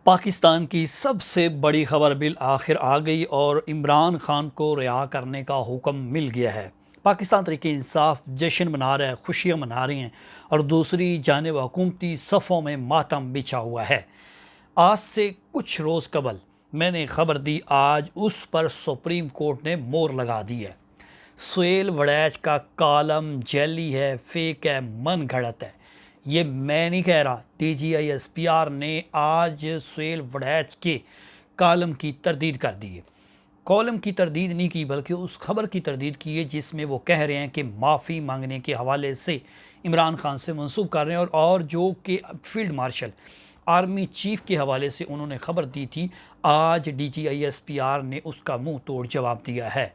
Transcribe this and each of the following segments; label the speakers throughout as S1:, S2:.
S1: पाकिस्तान की सबसे बड़ी खबर बिल आखिर आ गई और इमरान खान को रिहा करने का हुक्म मिल गया है। पाकिस्तान तहरीक इंसाफ जश्न मना रहा है, खुशियाँ मना रही हैं और दूसरी जानिब हुकूमती सफ़ों में मातम बिछा हुआ है। आज से कुछ रोज़ कबल मैंने खबर दी, आज उस पर सुप्रीम कोर्ट ने मोहर लगा दी है। सुहेल वड़ैच का कॉलम जैली है, फेक है, मन घड़त है। ये मैं नहीं कह रहा, DGI SPR ने आज सुहेल वड़ैच के कॉलम की तरदीद कर दी है। कॉलम की तरदीद नहीं की बल्कि उस खबर की तरदीद की है जिसमें वो कह रहे हैं कि माफ़ी मांगने के हवाले से इमरान खान से मंसूब कर रहे हैं और जो कि फील्ड मार्शल आर्मी चीफ के हवाले से उन्होंने खबर दी थी, आज DGI SPR ने उसका मुंह तोड़ जवाब दिया है।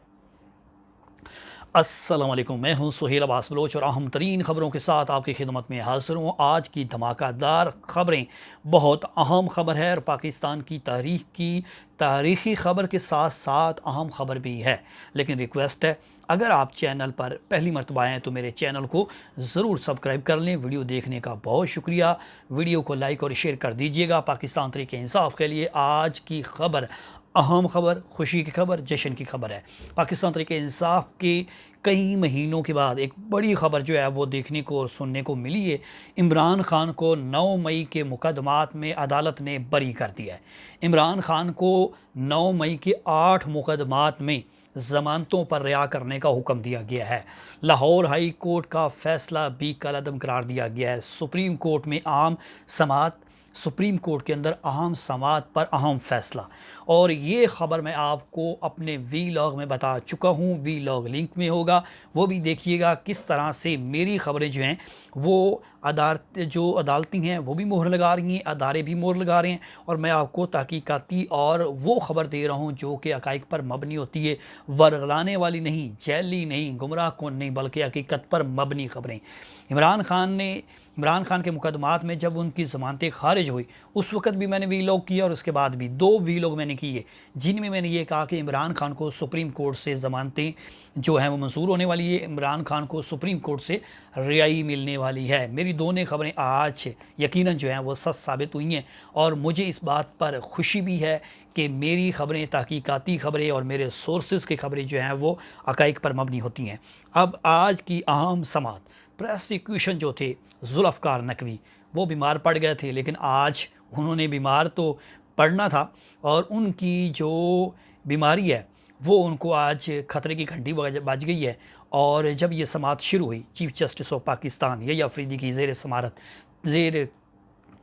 S1: अस्सलाम वालेकुम, मैं हूं सुहेल अब्बास बलोच और अहम तरीन ख़बरों के साथ आपकी खिदमत में हाजिर हूँ। आज की धमाकेदार ख़बरें, बहुत अहम ख़बर है और पाकिस्तान की तारीख की तारीख़ी ख़बर के साथ साथ अहम ख़बर भी है। लेकिन रिक्वेस्ट है, अगर आप चैनल पर पहली मरतबा आएँ तो मेरे चैनल को ज़रूर सब्सक्राइब कर लें। वीडियो देखने का बहुत शुक्रिया। वीडियो को लाइक और शेयर कर दीजिएगा। पाकिस्तान तहरीक इंसाफ के लिए आज की ख़बर अहम ख़बर, खुशी की खबर, जश्न की खबर है। पाकिस्तान तहरीक इंसाफ के कई महीनों के बाद एक बड़ी ख़बर जो है वो देखने को और सुनने को मिली है। इमरान खान को 9 मई के मुकदमात में अदालत ने बरी कर दिया है। इमरान खान को 9 मई के 8 मुकदमात में ज़मानतों पर रिहा करने का हुक्म दिया गया है। लाहौर हाई कोर्ट का फ़ैसला भी कलअदम करार दिया गया है। सुप्रीम कोर्ट में आम समात, सुप्रीम कोर्ट के अंदर अहम समात पर अहम फ़ैसला, और ये ख़बर मैं आपको अपने वीलॉग में बता चुका हूँ। वीलॉग लिंक में होगा, वो भी देखिएगा किस तरह से मेरी ख़बरें जो हैं वो अदालती हैं वो भी मोहर लगा रही हैं, अदारे भी मोहर लगा रहे हैं, और मैं आपको तहकीकाती और वो ख़बर दे रहा हूँ जो कि हक़ाइक़ पर मबनी होती है, वर्गलाने वाली नहीं, जैली नहीं, गुमराह कौन नहीं, बल्कि हकीकत पर मबनी ख़बरें। इमरान खान के मुकदमात में जब उनकी ज़मानतें खारिज हुई उस वक़्त भी मैंने वीलॉग किया और उसके बाद भी 2 वीलॉग मैंने किए जिनमें मैंने ये कहा कि इमरान खान को सुप्रीम कोर्ट से ज़मानतें जो हैं वो मंसूर होने वाली है, इमरान खान को सुप्रीम कोर्ट से रिहाई मिलने वाली है। मेरी दोनों ख़बरें आज यकीनन जो हैं वो सच साबित हुई हैं और मुझे इस बात पर खुशी भी है कि मेरी ख़बरें तहकीकाती ख़बरें और मेरे सोर्सेज़ की ख़बरें जो हैं वो हक़ाइक़ पर मबनी होती हैं। अब आज की अहम समात, प्रोसिक्यूशन जो थे जुल्फ़कार नकवी, वो बीमार पड़ गए थे, लेकिन आज उन्होंने बीमार तो पड़ना था और उनकी जो बीमारी है वो उनको आज ख़तरे की घंटी बज गई है। और जब ये समात शुरू हुई, चीफ़ जस्टिस ऑफ पाकिस्तान यही अफरीदी की ज़ेर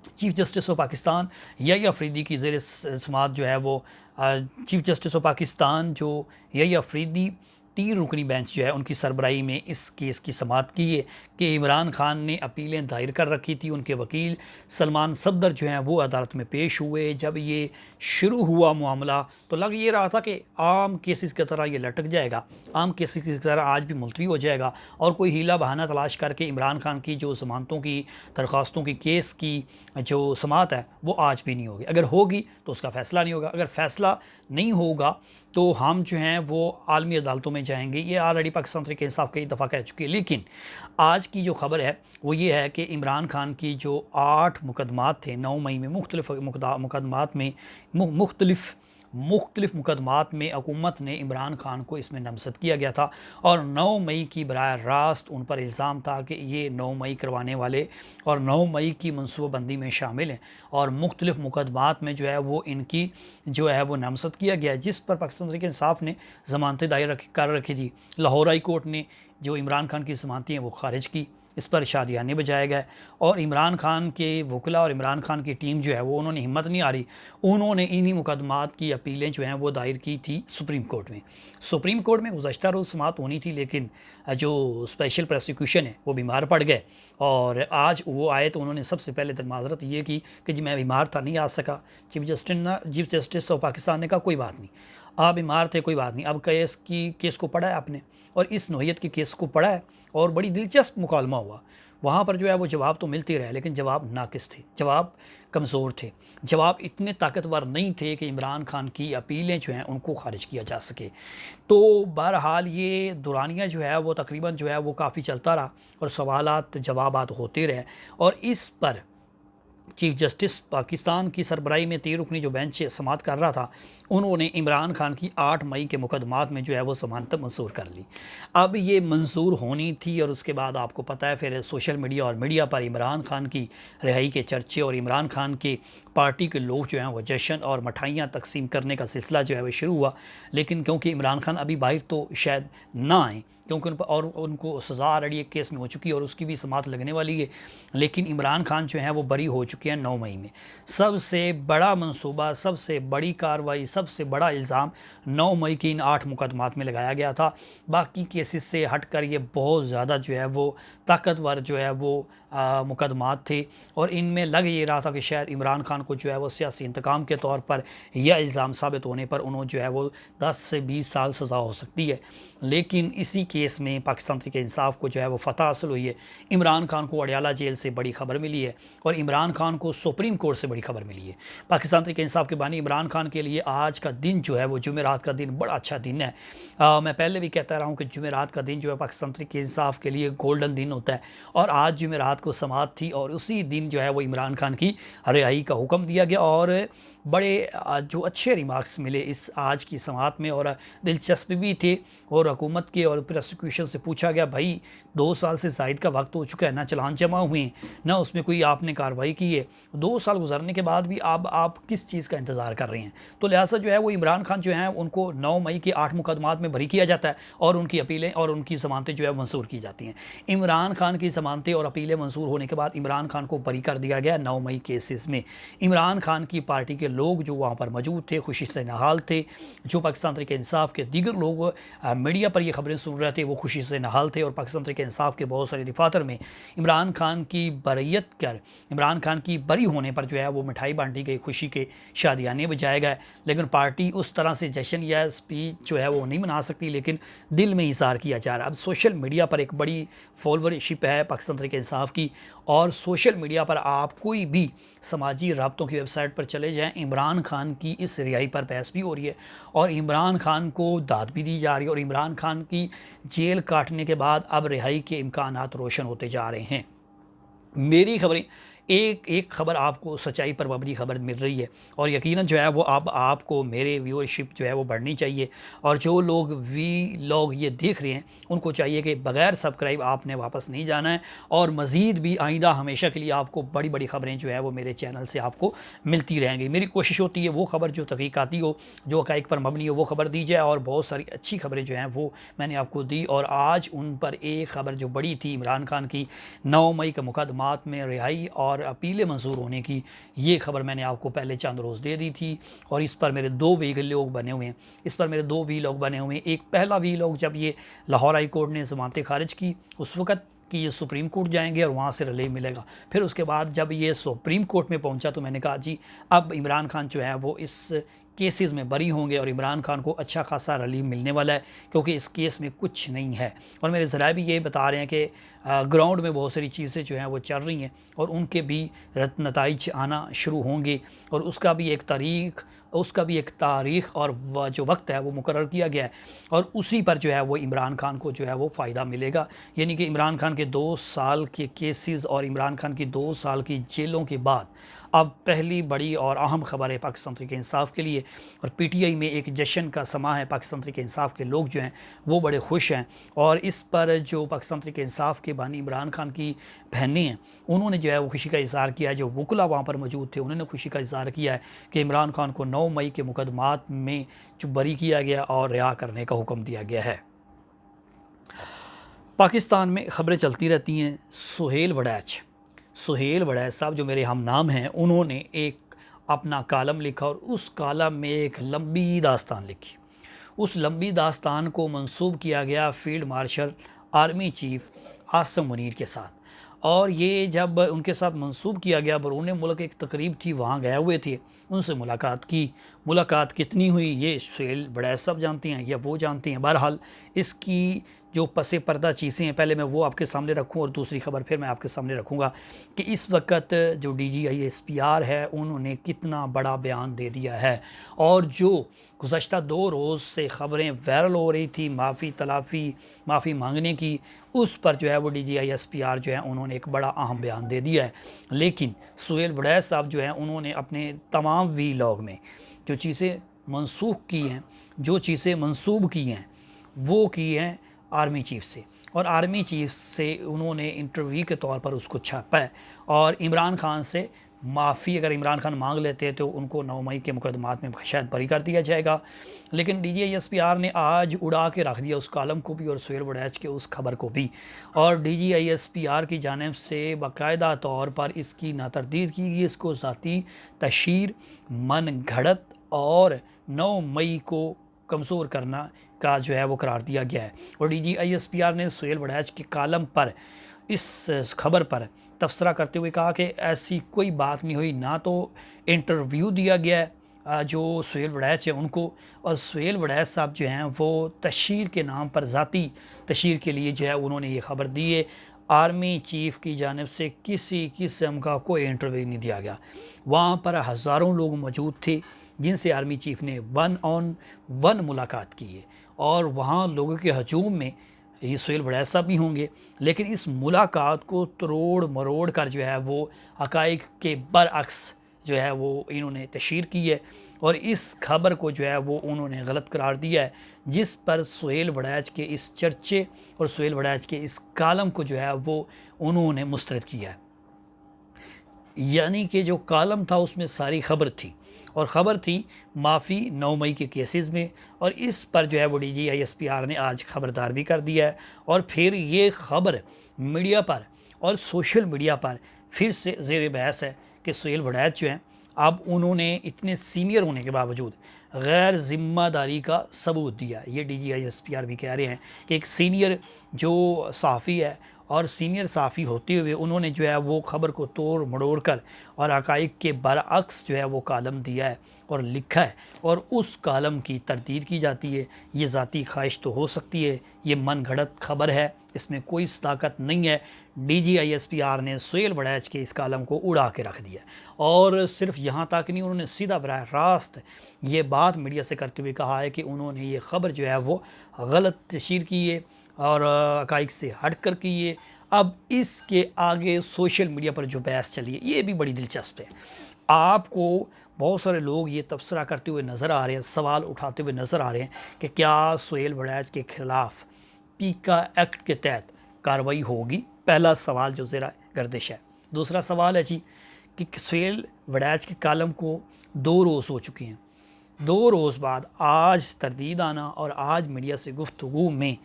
S1: चीफ़ जस्टिस ऑफ पाकिस्तान यही अफरीदी की ज़ेर समात जो है वो चीफ़ जस्टिस ऑफ पाकिस्तान जो यही अफरीदी 3 रुकनी बेंच जो है उनकी सरबराही में इस केस की समात की है कि इमरान खान ने अपीलें दायर कर रखी थी। उनके वकील सलमान सफदर जो हैं वो अदालत में पेश हुए। जब ये शुरू हुआ मामला तो लग ये रहा था कि आम केसेस की तरह ये लटक जाएगा, आम केसेस की तरह आज भी मुलतवी हो जाएगा और कोई हीला बहाना तलाश करके इमरान खान की जो ज़मानतों की दरख्वास्तों की केस की जो समात है वो आज भी नहीं होगी। अगर होगी तो उसका फ़ैसला नहीं होगा, अगर फ़ैसला नहीं होगा तो हम जो हैं वो आलमी अदालतों में जाएंगे। ये ऑलरेडी पाकिस्तान तहरीक इंसाफ कई दफ़ा कह चुकी है। लेकिन आज की जो ख़बर है वो ये है कि इमरान खान की जो 8 मुकदमात थे 9 मई में, मुख्तलिफ़ मुकदमात में मुख्तलिफ़ मुकदमात में हुकूमत ने इमरान खान को इसमें नामज़द किया गया था और 9 मई की बराह रास्त उन पर इल्ज़ाम था कि ये 9 मई करवाने वाले और 9 मई की मनसूबाबंदी में शामिल हैं और मुख्तलिफ़ मुकदमात में जो है वो इनकी जो है वो नामज़द किया गया है, जिस पर पाकिस्तान तहरीक इंसाफ ने ज़मानतें दायर कर रखी थी। लाहौर हाई कोर्ट ने जो इमरान खान की ज़मानतें हैं वो खारिज की, इस पर शादियाने बजाया गया और इमरान खान के वकला और इमरान खान की टीम जो है वो उन्होंने हिम्मत नहीं आ रही, उन्होंने इन्हीं मुकदमात की अपीलें जो हैं वो दायर की थी सुप्रीम कोर्ट में। सुप्रीम कोर्ट में गुज़श्ता रोज़ समात होनी थी, लेकिन जो स्पेशल प्रोसिक्यूशन है वो बीमार पड़ गए और आज वो आए तो उन्होंने सबसे पहले तो माजरत ये की कि जी मैं बीमार था, नहीं आ सका। चीफ जस्टिस ऑफ पाकिस्तान ने कहा कोई बात नहीं, आप बीमार थे, कोई बात नहीं। अब केस को पढ़ा है आपने और इस नोयत के केस को पढ़ा है और बड़ी दिलचस्प मुकालमा हुआ। वहाँ पर जो है वो जवाब तो मिलते रहे लेकिन जवाब नाकिस थे, जवाब कमज़ोर थे, जवाब इतने ताकतवर नहीं थे कि इमरान खान की अपीलें जो हैं उनको खारिज किया जा सके। तो बहरहाल ये दुरानिया जो है वो तकरीबन जो है वो काफ़ी चलता रहा और सवालात जवाबात होते रहे और इस पर चीफ जस्टिस पाकिस्तान की सरबराही में 3 रुकनी जो बेंच समाअत कर रहा था, उन्होंने इमरान खान की 8 मई के मुकदमात में जो है वो ज़मानत मंजूर कर ली। अब ये मंजूर होनी थी और उसके बाद आपको पता है फिर सोशल मीडिया और मीडिया पर इमरान खान की रिहाई के चर्चे और इमरान खान के पार्टी के लोग जो हैं वो जश्न और मिठाइयाँ तकसीम करने का सिलसिला जो है वो शुरू हुआ। लेकिन क्योंकि इमरान खान अभी बाहर तो शायद ना आए, क्योंकि उनको सज़ा ऑलरेडी एक केस में हो चुकी है और उसकी भी समाअत लगने वाली है। लेकिन इमरान खान जो हैं वो बरी हो चुके हैं 9 मई में। सबसे बड़ा मंसूबा, सबसे बड़ी कार्रवाई, सबसे बड़ा इल्ज़ाम 9 मई की इन 8 मुकदमात में लगाया गया था। बाकी केसेस से हटकर ये बहुत ज़्यादा जो है वो ताकतवर जो है वो मुकदमात थे और इनमें लग ये रहा था कि शायद इमरान खान को जो है वो सियासी इंतकाम के तौर पर यह इल्ज़ाम साबित होने पर उन्होंने जो है वो 10 से 20 साल सज़ा हो सकती है। लेकिन इसी केस में पाकिस्तान तहरीक इंसाफ को जो है वो फ़तह हासिल हुई है। इमरान खान को अडयाला जेल से बड़ी खबर मिली है और इमरान खान को सुप्रीम कोर्ट से बड़ी खबर मिली है। पाकिस्तान तहरीक इंसाफ के बानी इमरान खान के लिए आज का दिन जो है वो जुमेरात का दिन बड़ा अच्छा दिन है। मैं पहले भी कहता रहा हूँ कि जुमेरात का दिन जो है पाकिस्तान तहरीक इंसाफ के लिए गोल्डन दिन होता है और आज जुमेरात को समाअत थी और उसी दिन जो है वो इमरान खान की रिहाई का हुक्म दिया गया और बड़े जो अच्छे रिमार्क्स मिले इस आज की समाअत में और दिलचस्प भी थे। और हुकूमत के और प्रोसिक्यूशन से पूछा गया, भाई 2 साल से ज़ायद का वक्त हो चुका है, ना चलान जमा हुए ना उसमें कोई आपने कार्रवाई की है, 2 साल गुजरने के बाद भी आप किस चीज़ का इंतज़ार कर रहे हैं। तो लिहाजा जो है वो इमरान खान जो हैं उनको 9 मई के 8 मुकदमात में बरी किया जाता है और उनकी अपीलें और उनकी ज़मानतें जो है मंजूर की जाती हैं। इमरान खान की ज़मानतें और अपीलें मंजूर होने के बाद इमरान खान को बरी कर दिया गया 9 मई केसेस में। इमरान खान की पार्टी के लोग जो वहाँ पर मौजूद थे खुशी से नहाल थे। जो पाकिस्तान तहरीक इंसाफ के दीगर लोग मीडिया पर ये खबरें सुन रहे थे वो खुशी से नहाल थे और पाकिस्तान तहरीक इंसाफ के बहुत सारे दफातर में इमरान खान की बरयत कर इमरान खान की बरी होने पर जो है वो मिठाई बांटी गई, खुशी के शादियाने बजाए गए। लेकिन पार्टी उस तरह से जश्न या स्पीच जो है वो नहीं मना सकती, लेकिन दिल में इज़हार किया जा रहा है। अब सोशल मीडिया पर एक बड़ी फॉलोवरशिप है पाकिस्तान तहरीक इंसाफ की और सोशल मीडिया पर आप कोई भी समाजी राब्तों की वेबसाइट पर चले जाएं, इमरान खान की इस रिहाई पर बहस भी हो रही है और इमरान खान को दाद भी दी जा रही है और इमरान खान की जेल काटने के बाद अब रिहाई के इम्कानात रोशन होते जा रहे हैं। मेरी खबरें एक खबर आपको सच्चाई पर मबनी खबर मिल रही है और यकीनन जो है वो अब आपको मेरे व्यूअरशिप जो है वो बढ़नी चाहिए और जो लोग ये देख रहे हैं उनको चाहिए कि बग़ैर सब्सक्राइब आपने वापस नहीं जाना है और मज़ीद भी आइंदा हमेशा के लिए आपको बड़ी बड़ी ख़बरें जो है वो मेरे चैनल से आपको मिलती रहेंगी। मेरी कोशिश होती है वो ख़बर जो तहक़ीक़ाती हो, जो हक़ाइक़ पर मबनी हो, वो ख़बर दी जाए और बहुत सारी अच्छी खबरें जो हैं वो मैंने आपको दी और आज उन पर एक ख़बर जो बड़ी थी इमरान खान की 9 मई के मुकदमात में रिहाई और अपीलें मंजूर होने की, ये खबर मैंने आपको पहले चंद रोज़ दे दी थी और इस पर मेरे 2 वीलॉग बने हुए हैं। एक पहला वीलॉग जब ये लाहौर हाई कोर्ट ने ज़मानतें खारिज की उस वक़्त कि ये सुप्रीम कोर्ट जाएंगे और वहाँ से रिलीफ मिलेगा। फिर उसके बाद जब ये सुप्रीम कोर्ट में पहुँचा तो मैंने कहा जी अब इमरान खान जो है वो इस केसेस में बरी होंगे और इमरान खान को अच्छा खासा रिलीफ मिलने वाला है क्योंकि इस केस में कुछ नहीं है। और मेरे ज़राए भी ये बता रहे हैं कि ग्राउंड में बहुत सारी चीज़ें जो हैं वो चल रही हैं और उनके भी नताइज आना शुरू होंगे और उसका भी एक तारीख़ और जो वक्त है वो मुकर्रर किया गया है और उसी पर जो है वो इमरान खान को जो है वो फ़ायदा मिलेगा। यानी कि इमरान खान के 2 साल के केसेस और इमरान खान की 2 साल की जेलों के बाद अब पहली बड़ी और अहम खबर है पाकिस्तान तहरीक इंसाफ के लिए और पीटीआई में एक जश्न का समा है। पाकिस्तान तहरीक इंसाफ के लोग जो हैं वो बड़े खुश हैं और इस पर जो पाकिस्तान तहरीक इंसाफ के बानी इमरान खान की बहनें हैं उन्होंने जो है वो खुशी का इज़हार किया है। जो वकला वहाँ पर मौजूद थे उन्होंने खुशी का इज़हार किया है कि इमरान खान को 9 मई के मुकदमात में जो बरी किया गया और रिहा करने का हुक्म दिया गया है। पाकिस्तान में ख़बरें चलती रहती हैं। सुहेल वड़ैच साहब जो मेरे हम नाम हैं उन्होंने एक अपना कालम लिखा और उस कालम में एक लंबी दास्तान लिखी। उस लंबी दास्तान को मंसूब किया गया field marshal army chief Asim Munir के साथ और ये जब उनके साथ मंसूब किया गया बरूने मुल्क एक तकरीब थी वहाँ गए हुए थे, उनसे मुलाकात कितनी हुई ये सुहेल वड़ैच साहब जानते हैं या वो जानते हैं। बहरहाल इसकी जो पसे पर्दा चीज़ें हैं पहले मैं वो आपके सामने रखूं और दूसरी खबर फिर मैं आपके सामने रखूंगा कि इस वक्त जो DGISPR है उन्होंने कितना बड़ा बयान दे दिया है। और जो गुज़श्ता 2 रोज़ से ख़बरें वायरल हो रही थी माफ़ी मांगने की, उस पर जो है वो DGISPR जो है उन्होंने एक बड़ा अहम बयान दे दिया है। लेकिन सुहेल वड़ैच साहब जो हैं उन्होंने अपने तमाम वीलॉग में जो चीज़ें मनसूख की हैं, जो चीज़ें मंसूब की हैं, वो की हैं आर्मी चीफ से, और आर्मी चीफ से उन्होंने इंटरव्यू के तौर पर उसको छापा है। और इमरान खान से माफ़ी अगर इमरान खान मांग लेते हैं तो उनको 9 मई के मुकदमात में शायद बरी कर दिया जाएगा। लेकिन DGISPR ने आज उड़ा के रख दिया उस कालम को भी और सुहेल वड़ैच के उस खबर को भी। और DGISPR की जानिब से बाकायदा तौर पर इसकी नातरदीद की गई, इसको ज़ाती तशहीर, मन घड़त और 9 मई को कमज़ोर करना का जो है वो करार दिया गया है। और DGISPR ने सुहेल वड़ैच के कालम पर इस खबर पर तबसरा करते हुए कहा कि ऐसी कोई बात नहीं हुई, ना तो इंटरव्यू दिया गया है जो सुहेल वड़ैच है उनको, और सुहेल वड़ैच साहब जो हैं वो तशहीर के नाम पर ज़ाती तशहीर के लिए जो है उन्होंने ये खबर दी है। आर्मी चीफ़ की जानिब से किसी किस्म का कोई इंटरव्यू नहीं दिया गया। वहाँ पर हज़ारों लोग मौजूद थे जिनसे आर्मी चीफ़ ने 1-on-1 मुलाकात की है, और वहाँ लोगों के हजूम में ये सुहेल वड़ैच साहब भी होंगे। लेकिन इस मुलाकात को तोड़ मरोड़ कर जो है वो हक़ाइक़ के बरअक्स जो है वो इन्होंने तशहीर की है, और इस खबर को जो है वो उन्होंने गलत करार दिया है, जिस पर सुहेल वड़ैच के इस चर्चे और सुहेल वड़ैच के इस कालम को जो है वो उन्होंने मुस्तरद किया है। यानी कि जो कालम था उसमें सारी खबर थी, और ख़बर थी माफ़ी 9 मई के केसेस में, और इस पर जो है वो DGISPR ने आज ख़बरदार भी कर दिया है। और फिर ये ख़बर मीडिया पर और सोशल मीडिया पर फिर से ज़ेर बहस है कि सुहेल वड़ैच जो हैं अब उन्होंने इतने सीनियर होने के बावजूद गैर ज़िम्मेदारी का सबूत दिया। ये DGISPR भी कह रहे हैं कि एक सीनियर जो सहाफ़ी है और सीनियर सहाफ़ी होते हुए उन्होंने जो है वो ख़बर को तोड़ मड़ोड़ कर और हक़ाइक़ के बरअक्स जो है वो कालम दिया है और लिखा है, और उस कालम की तरदीद की जाती है। ये ज़ाती ख्वाहिश तो हो सकती है, ये मन घड़त ख़बर है, इसमें कोई सदाकत नहीं है। DGISPR ने सुहेल वड़ैच के इस कालम को उड़ा के रख दिया, और सिर्फ यहाँ तक नहीं, उन्होंने सीधा बराह रास्त ये बात मीडिया से करते हुए कहा है कि उन्होंने ये ख़बर जो है वो गलत तशहीर की है और हक़ाइक़ से हट कर की है। अब इसके आगे सोशल मीडिया पर जो बहस चली है ये भी बड़ी दिलचस्प है। आपको बहुत सारे लोग ये तबसरा करते हुए नज़र आ रहे हैं, सवाल उठाते हुए नज़र आ रहे हैं कि क्या सुहेल वड़ैच के ख़िलाफ़ पीका एक्ट के तहत कार्रवाई होगी। पहला सवाल जो ज़रा गर्दिश है। दूसरा सवाल है जी कि सुहेल वड़ैच के कालम को 2 रोज़ हो चुके हैं, 2 रोज़ बाद आज तरदीद आना और आज मीडिया से गुफ्तगू में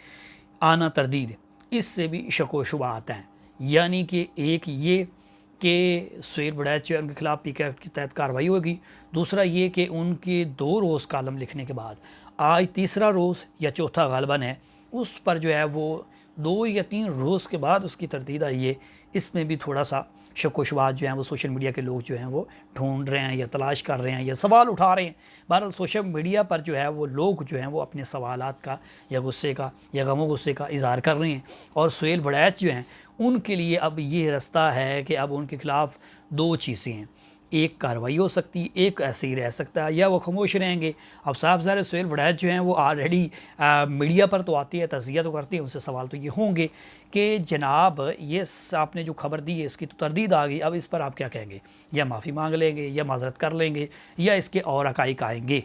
S1: आना तरदीद, इससे भी शक व शुबहात हैं। यानी कि एक ये कि सुहेल वड़ैच जो है उनके खिलाफ़ पीका के तहत कार्रवाई होगी, दूसरा ये कि उनके 2 रोज़ कालम लिखने के बाद आज तीसरा रोज़ या चौथा गालिबन है, उस पर जो है वो 2 या 3 रोज़ के बाद उसकी तरदीद आई है। इसमें भी थोड़ा सा शक व शुबहात जो हैं वो सोशल मीडिया के लोग जो हैं वो ढूंढ रहे हैं या तलाश कर रहे हैं या सवाल उठा रहे हैं। बहरहाल सोशल मीडिया पर जो है वो लोग जो हैं वो अपने सवालात का या गुस्से का या गमो गुस्से का इज़हार कर रहे हैं, और सुहेल वड़ैच जो हैं उनके लिए अब ये रास्ता है कि अब उनके ख़िलाफ़ 2 चीज़ें हैं, एक कार्रवाई हो सकती, एक ऐसे ही रह सकता है, या वो खामोश रहेंगे। अब साहब ज़ाहिर सुहेल वड़ैच जो हैं वो ऑलरेडी मीडिया पर तो आती है, तज़किया तो करती है, उनसे सवाल तो ये होंगे कि जनाब ये आपने जो खबर दी है इसकी तो तरदीद आ गई, अब इस पर आप क्या कहेंगे, या माफ़ी मांग लेंगे या माजरत कर लेंगे या इसके और हक़ाइक़ आएंगे।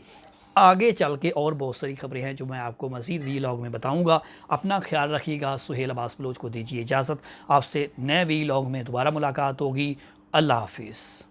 S1: आगे चल के और बहुत सारी खबरें हैं जो मैं आपको मज़ीद वीलॉग में बताऊंगा। अपना ख्याल रखिएगा। सुहेल अब्बास बलोच को दीजिए इजाज़त। आपसे नए वीलॉग में दोबारा मुलाकात होगी। अल्लाह हाफिज़।